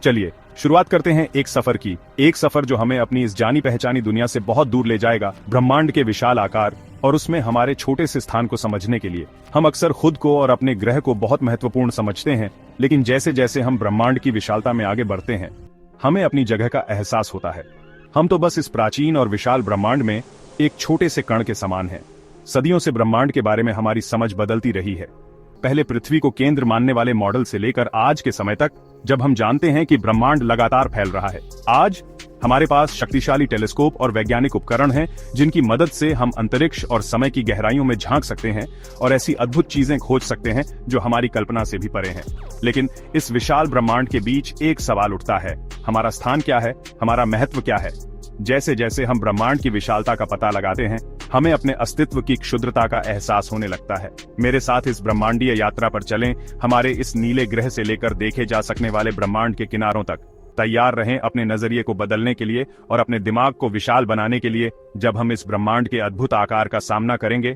चलिए शुरुआत करते हैं एक सफर की। एक सफर जो हमें अपनी इस जानी पहचानी दुनिया से बहुत दूर ले जाएगा, ब्रह्मांड के विशाल आकार और उसमें हमारे छोटे से स्थान को समझने के लिए। हम अक्सर खुद को और अपने ग्रह को बहुत महत्वपूर्ण समझते हैं, लेकिन जैसे जैसे हम ब्रह्मांड की विशालता में आगे बढ़ते हैं, हमें अपनी जगह का एहसास होता है। हम तो बस इस प्राचीन और विशाल ब्रह्मांड में एक छोटे से कण के समान हैं। सदियों से ब्रह्मांड के बारे में हमारी समझ बदलती रही है। पहले पृथ्वी को केंद्र मानने वाले मॉडल से लेकर आज के समय तक, जब हम जानते हैं कि ब्रह्मांड लगातार फैल रहा है। आज हमारे पास शक्तिशाली टेलीस्कोप और वैज्ञानिक उपकरण हैं, जिनकी मदद से हम अंतरिक्ष और समय की गहराइयों में झांक सकते हैं और ऐसी अद्भुत चीजें खोज सकते हैं जो हमारी कल्पना से भी परे हैं। लेकिन इस विशाल ब्रह्मांड के बीच एक सवाल उठता है, हमारा स्थान क्या है, हमारा महत्व क्या है? जैसे जैसे हम ब्रह्मांड की विशालता का पता लगाते हैं, हमें अपने अस्तित्व की क्षुद्रता का एहसास होने लगता है। मेरे साथ इस ब्रह्मांडीय यात्रा पर चलें, हमारे इस नीले ग्रह से लेकर देखे जा सकने वाले ब्रह्मांड के किनारों तक। तैयार रहें अपने नजरिए को बदलने के लिए और अपने दिमाग को विशाल बनाने के लिए, जब हम इस ब्रह्मांड के अद्भुत आकार का सामना करेंगे।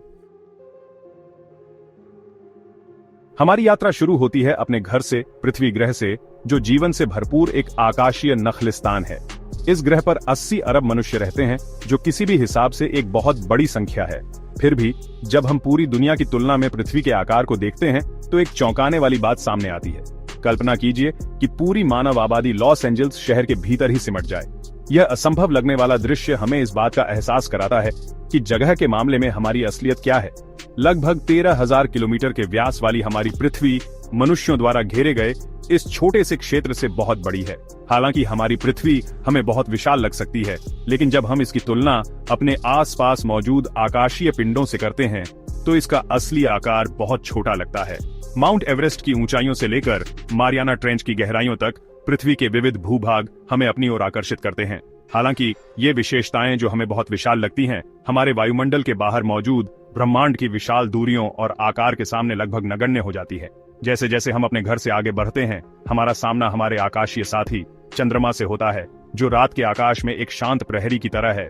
हमारी यात्रा शुरू होती है अपने घर से, पृथ्वी ग्रह से, जो जीवन से भरपूर एक आकाशीय नखलिस्तान है। इस ग्रह पर 80 अरब मनुष्य रहते हैं, जो किसी भी हिसाब से एक बहुत बड़ी संख्या है। फिर भी जब हम पूरी दुनिया की तुलना में पृथ्वी के आकार को देखते हैं, तो एक चौंकाने वाली बात सामने आती है। कल्पना कीजिए कि पूरी मानव आबादी लॉस एंजल्स शहर के भीतर ही सिमट जाए। यह असंभव लगने वाला दृश्य हमें इस बात का एहसास कराता है कि जगह के मामले में हमारी असलियत क्या है। लगभग 13,000 किलोमीटर के व्यास वाली हमारी पृथ्वी मनुष्यों द्वारा घेरे गए इस छोटे से क्षेत्र से बहुत बड़ी है। हालांकि हमारी पृथ्वी हमें बहुत विशाल लग सकती है, लेकिन जब हम इसकी तुलना अपने आसपास मौजूद आकाशीय पिंडों से करते हैं, तो इसका असली आकार बहुत छोटा लगता है। माउंट एवरेस्ट की ऊंचाइयों से लेकर मारियाना ट्रेंच की गहराइयों तक पृथ्वी के विविध भूभाग हमें अपनी ओर आकर्षित करते हैं। हालांकि ये विशेषताएं जो हमें बहुत विशाल लगती हैं, हमारे वायुमंडल के बाहर मौजूद ब्रह्मांड की विशाल दूरियों और आकार के सामने लगभग नगण्य हो जाती है। जैसे जैसे हम अपने घर से आगे बढ़ते हैं, हमारा सामना हमारे आकाशीय साथी चंद्रमा से होता है, जो रात के आकाश में एक शांत प्रहरी की तरह है।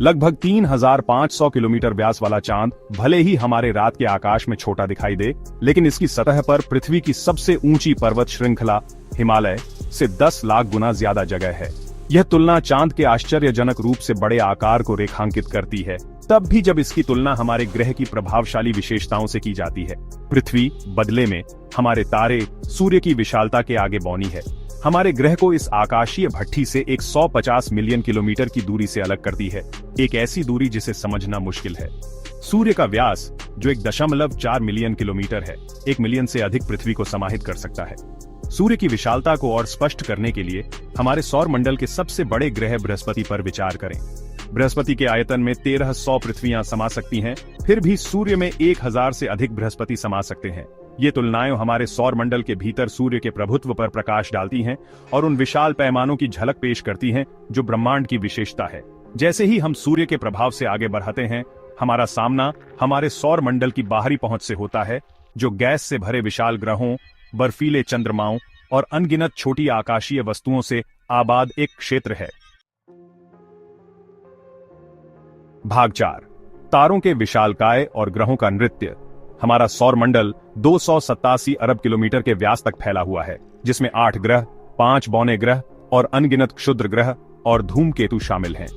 लगभग 3,500 किलोमीटर व्यास वाला चांद भले ही हमारे रात के आकाश में छोटा दिखाई दे, लेकिन इसकी सतह पर पृथ्वी की सबसे ऊंची पर्वत श्रृंखला हिमालय से 10 लाख गुना ज्यादा जगह है। यह तुलना चांद के आश्चर्यजनक रूप से बड़े आकार को रेखांकित करती है, तब भी जब इसकी तुलना हमारे ग्रह की प्रभावशाली विशेषताओं से की जाती है। पृथ्वी बदले में हमारे तारे सूर्य की विशालता के आगे बौनी है। हमारे ग्रह को इस आकाशीय भट्ठी से 150 मिलियन किलोमीटर की दूरी से अलग करती है, एक ऐसी दूरी जिसे समझना मुश्किल है। सूर्य का व्यास, जो 1.4 मिलियन किलोमीटर है, 1 मिलियन से अधिक पृथ्वी को समाहित कर सकता है। सूर्य की विशालता को और स्पष्ट करने के लिए हमारे सौर मंडल के सबसे बड़े ग्रह बृहस्पति पर विचार करें। बृहस्पति के आयतन में 1300 पृथ्वियां समा सकती हैं, फिर भी सूर्य में 1000 से अधिक बृहस्पति समा सकते हैं। ये तुलनाएं हमारे सौर मंडल के भीतर सूर्य के प्रभुत्व पर प्रकाश डालती हैं और उन विशाल पैमानों की झलक पेश करती हैं जो ब्रह्मांड की विशेषता है। जैसे ही हम सूर्य के प्रभाव से आगे बढ़ते हैं, हमारा सामना हमारे सौर मंडल की बाहरी पहुंच से होता है, जो गैस से भरे विशाल ग्रहों, बर्फीले चंद्रमाओं और अनगिनत छोटी आकाशीय वस्तुओं से आबाद एक क्षेत्र है। भाग 4, तारों के विशालकाय और ग्रहों का नृत्य। हमारा सौर मंडल 287 अरब किलोमीटर के व्यास तक फैला हुआ है, जिसमें 8 ग्रह, 5 बौने ग्रह और अनगिनत क्षुद्र ग्रह और धूमकेतु शामिल हैं।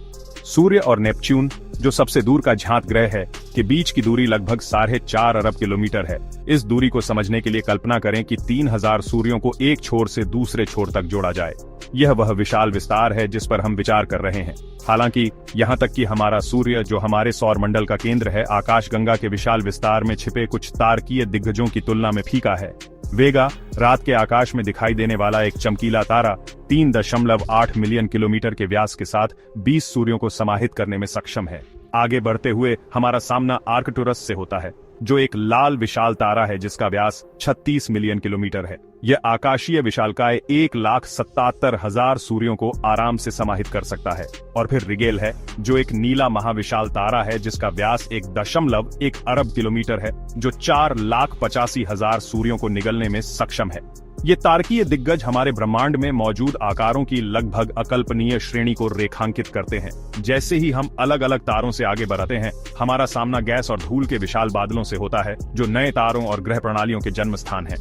सूर्य और नेपच्यून, जो सबसे दूर का ज्ञात ग्रह है, के बीच की दूरी लगभग 4.5 अरब किलोमीटर है। इस दूरी को समझने के लिए कल्पना करें कि 3000 सूर्यों को एक छोर से दूसरे छोर तक जोड़ा जाए। यह वह विशाल विस्तार है जिस पर हम विचार कर रहे हैं। हालांकि यहाँ तक कि हमारा सूर्य, जो हमारे सौर मंडल का केंद्र है, आकाशगंगा के विशाल विस्तार में छिपे कुछ तारकीय दिग्गजों की तुलना में फीका है। वेगा, रात के आकाश में दिखाई देने वाला एक चमकीला तारा, 3.8 मिलियन किलोमीटर के व्यास के साथ 20 सूर्यों को समाहित करने में सक्षम है। आगे बढ़ते हुए हमारा सामना आर्कटुरस से होता है, जो एक लाल विशाल तारा है जिसका व्यास 36 मिलियन किलोमीटर है। यह आकाशीय विशालकाय 1,77,000 सूर्यों को आराम से समाहित कर सकता है। और फिर रिगेल है, जो एक नीला महाविशाल तारा है जिसका व्यास 1.1 अरब किलोमीटर है, जो 4,85,000 सूर्यों को निगलने में सक्षम है। ये तारकीय दिग्गज हमारे ब्रह्मांड में मौजूद आकारों की लगभग अकल्पनीय श्रेणी को रेखांकित करते हैं। जैसे ही हम अलग अलग तारों से आगे बढ़ते हैं, हमारा सामना गैस और धूल के विशाल बादलों से होता है, जो नए तारों और ग्रह प्रणालियों के जन्म स्थान है।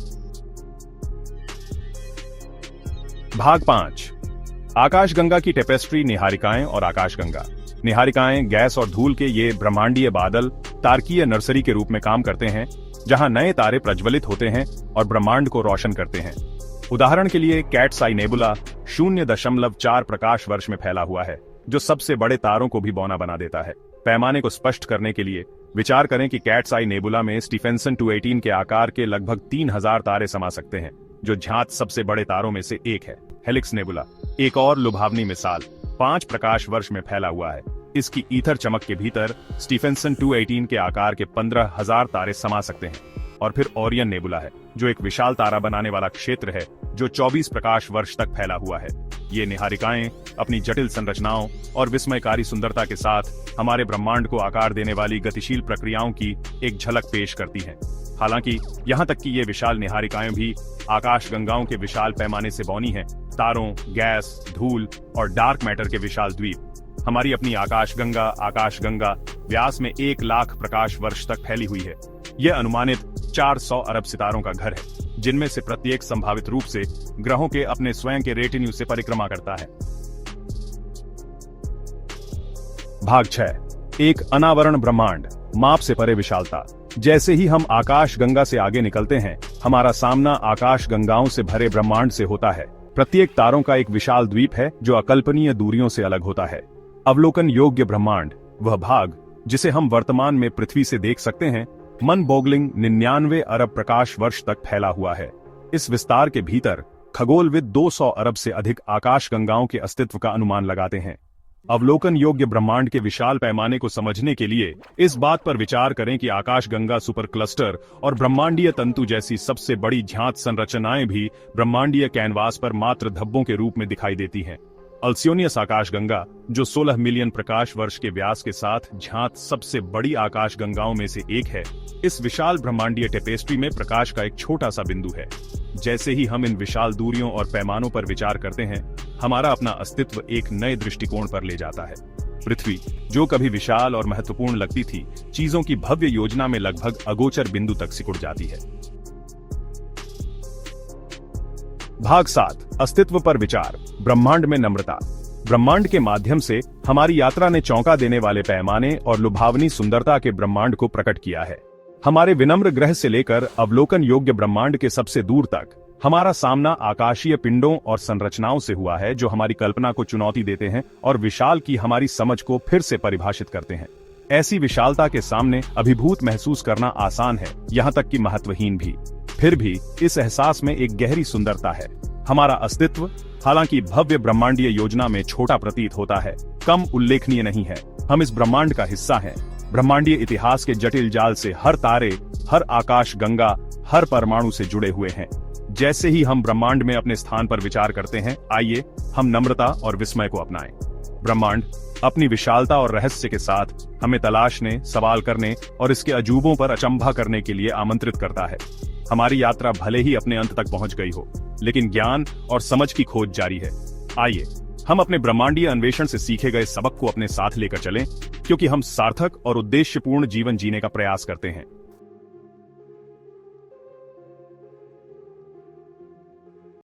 भाग 5 आकाशगंगा की टेपेस्ट्री, निहारिकाएं और आकाशगंगा। निहारिकाएं गैस और धूल के ये ब्रह्मांडीय बादल तारकीय नर्सरी के रूप में काम करते हैं, जहां नए तारे प्रज्वलित होते हैं और ब्रह्मांड को रोशन करते हैं। उदाहरण के लिए कैट्स आई नेबुला 0.4 प्रकाश वर्ष में फैला हुआ है, जो सबसे बड़े तारों को भी बौना बना देता है। पैमाने को स्पष्ट करने के लिए विचार करें कि कैट्स आई नेबुला में स्टीफेंसन 218 के आकार के लगभग 3000 तारे समा सकते हैं, जो ज्ञात सबसे बड़े तारों में से एक है। हेलिक्स नेबुला एक और लुभावनी मिसाल 5 प्रकाश वर्ष में फैला हुआ है। इसकी ईथर चमक के भीतर स्टीफेंसन 218 के आकार के 15,000 तारे समा सकते हैं। और फिर ओरियन नेबुला है, जो एक विशाल तारा बनाने वाला क्षेत्र है, जो 24 प्रकाश वर्ष तक फैला हुआ है। ये निहारिकाएं अपनी जटिल संरचनाओं और विस्मयकारी सुंदरता के साथ हमारे ब्रह्मांड को आकार देने वाली गतिशील प्रक्रियाओं की एक झलक पेश करती हैं। हालांकि यहाँ तक कि ये विशाल निहारिकाएं भी आकाशगंगाओं के विशाल पैमाने से बौनी हैं, तारों, गैस, धूल और डार्क मैटर के विशाल द्वीप। हमारी अपनी आकाशगंगा व्यास में 1 लाख प्रकाश वर्ष तक फैली हुई है। यह अनुमानित 400 अरब सितारों का घर है, जिनमें से प्रत्येक संभावित रूप से ग्रहों के अपने स्वयं के रेटिन्यू से परिक्रमा करता है। भाग 6 एक अनावरण ब्रह्मांड, माप से परे विशालता। जैसे ही हम आकाशगंगा से आगे निकलते हैं, हमारा सामना आकाशगंगाओं से भरे ब्रह्मांड से होता है। प्रत्येक तारों का एक विशाल द्वीप है, जो अकल्पनीय दूरियों से अलग होता है। अवलोकन योग्य ब्रह्मांड, वह भाग जिसे हम वर्तमान में पृथ्वी से देख सकते हैं, मन बोगलिंग 99 अरब प्रकाश वर्ष तक फैला हुआ है। इस विस्तार के भीतर खगोलविद 200 अरब से अधिक आकाशगंगाओं के अस्तित्व का अनुमान लगाते हैं। अवलोकन योग्य ब्रह्मांड के विशाल पैमाने को समझने के लिए इस बात पर विचार करें कि आकाशगंगा सुपर क्लस्टर और ब्रह्मांडीय तंतु जैसी सबसे बड़ी ज्ञात संरचनाएं भी ब्रह्मांडीय कैनवास पर मात्र धब्बों के रूप में दिखाई देती हैं। अल्सियोनियस आकाशगंगा, जो 16 मिलियन प्रकाश वर्ष के व्यास के साथ ज्ञात सबसे बड़ी आकाशगंगाओं में से एक है, इस विशाल ब्रह्मांडीय टेपेस्ट्री में प्रकाश का एक छोटा सा बिंदु है। जैसे ही हम इन विशाल दूरियों और पैमानों पर विचार करते हैं, हमारा अपना अस्तित्व एक नए दृष्टिकोण पर ले जाता है। पृथ्वी, जो कभी विशाल और महत्वपूर्ण लगती थी, चीजों की भव्य योजना में लगभग अगोचर बिंदु तक सिकुड़ जाती है। भाग 7 अस्तित्व पर विचार, ब्रह्मांड में नम्रता। ब्रह्मांड के माध्यम से हमारी यात्रा ने चौंका देने वाले पैमाने और लुभावनी सुंदरता के ब्रह्मांड को प्रकट किया है। हमारे विनम्र ग्रह से लेकर अवलोकन योग्य ब्रह्मांड के सबसे दूर तक हमारा सामना आकाशीय पिंडों और संरचनाओं से हुआ है, जो हमारी कल्पना को चुनौती देते हैं और विशाल की हमारी समझ को फिर से परिभाषित करते हैं। ऐसी विशालता के सामने अभिभूत महसूस करना आसान है, यहाँ तक कि महत्वहीन भी। फिर भी इस एहसास में एक गहरी सुंदरता है। हमारा अस्तित्व, हालांकि भव्य ब्रह्मांडीय योजना में छोटा प्रतीत होता है, कम उल्लेखनीय नहीं है। हम इस ब्रह्मांड का हिस्सा हैं। ब्रह्मांडीय इतिहास के जटिल जाल से हर तारे, हर आकाशगंगा, हर परमाणु से जुड़े हुए हैं। जैसे ही हम ब्रह्मांड में अपने स्थान पर विचार करते हैं, आइए हम नम्रता और विस्मय को अपनाएं। ब्रह्मांड अपनी विशालता और रहस्य के साथ हमें तलाशने, सवाल करने और इसके अजूबों पर अचंभा करने के लिए आमंत्रित करता है। हमारी यात्रा भले ही अपने अंत तक पहुंच गई हो, लेकिन ज्ञान और समझ की खोज जारी है। आइए हम अपने ब्रह्मांडीय अन्वेषण से सीखे गए सबक को अपने साथ लेकर चलें, क्योंकि हम सार्थक और उद्देश्यपूर्ण जीवन जीने का प्रयास करते हैं।